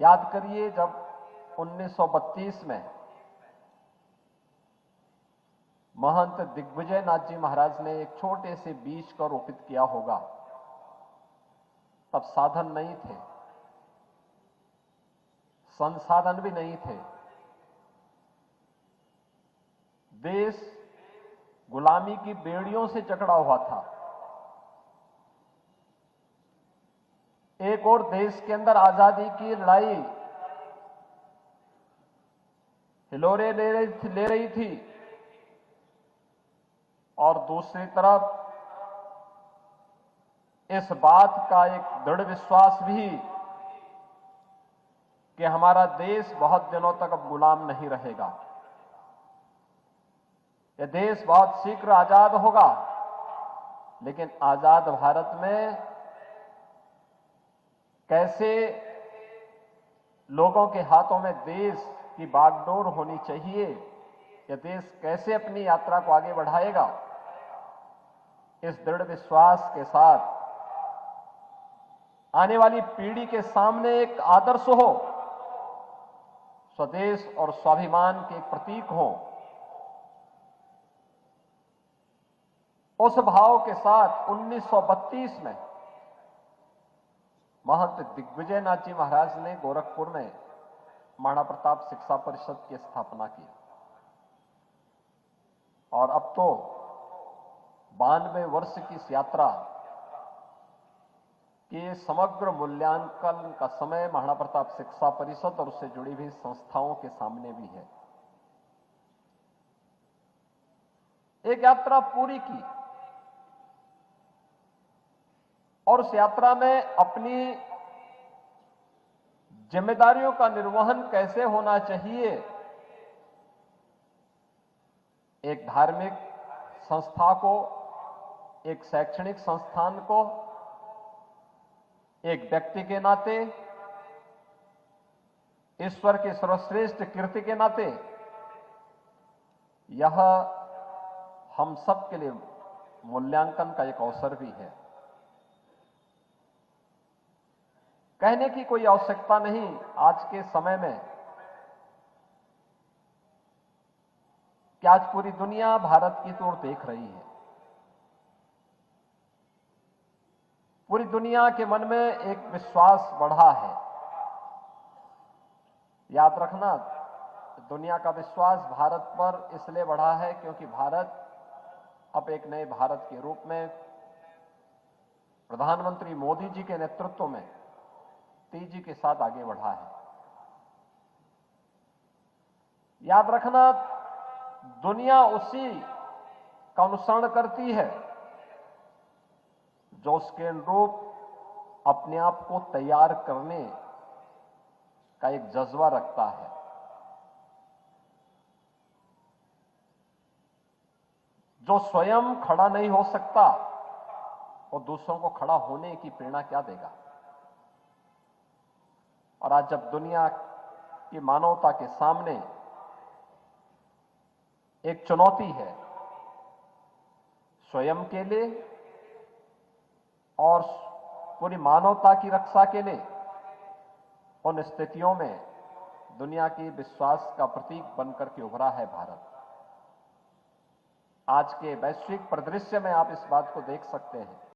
याद करिए जब 1932 में महंत दिग्विजय नाथ जी महाराज ने एक छोटे से बीज को रोपित किया होगा, तब साधन नहीं थे, संसाधन भी नहीं थे। देश गुलामी की बेड़ियों से जकड़ा हुआ था। एक और देश के अंदर आजादी की लड़ाई हिलोरे ले रही थी और दूसरी तरफ इस बात का एक दृढ़ विश्वास भी कि हमारा देश बहुत दिनों तक अब गुलाम नहीं रहेगा, यह देश बहुत शीघ्र आजाद होगा। लेकिन आजाद भारत में कैसे लोगों के हाथों में देश की बागडोर होनी चाहिए, यह देश कैसे अपनी यात्रा को आगे बढ़ाएगा, इस दृढ़ विश्वास के साथ आने वाली पीढ़ी के सामने एक आदर्श हो, स्वदेश और स्वाभिमान के प्रतीक हो, उस भाव के साथ 1932 में महंत दिग्विजय नाथ जी महाराज ने गोरखपुर में महाराणा प्रताप शिक्षा परिषद की स्थापना की। और अब तो 92 वर्ष की इस यात्रा के समग्र मूल्यांकन का समय महाराणा प्रताप शिक्षा परिषद और उससे जुड़ी हुई संस्थाओं के सामने भी है। एक यात्रा पूरी की और उस यात्रा में अपनी जिम्मेदारियों का निर्वहन कैसे होना चाहिए, एक धार्मिक संस्था को, एक शैक्षणिक संस्थान को, एक व्यक्ति के नाते, ईश्वर की सर्वश्रेष्ठ कीर्ति के नाते, यह हम सब के लिए मूल्यांकन का एक अवसर भी है। कहने की कोई आवश्यकता नहीं आज के समय में कि आज पूरी दुनिया भारत की ओर देख रही है। पूरी दुनिया के मन में एक विश्वास बढ़ा है। याद रखना, दुनिया का विश्वास भारत पर इसलिए बढ़ा है क्योंकि भारत अब एक नए भारत के रूप में प्रधानमंत्री मोदी जी के नेतृत्व में तेजी के साथ आगे बढ़ा है। याद रखना, दुनिया उसी का अनुसरण करती है जो उसके अनुरूप अपने आप को तैयार करने का एक जज्बा रखता है। जो स्वयं खड़ा नहीं हो सकता और दूसरों को खड़ा होने की प्रेरणा क्या देगा। और आज जब दुनिया की मानवता के सामने एक चुनौती है स्वयं के लिए और पूरी मानवता की रक्षा के लिए, उन स्थितियों में दुनिया की विश्वास का प्रतीक बनकर के उभरा है भारत। आज के वैश्विक परिदृश्य में आप इस बात को देख सकते हैं।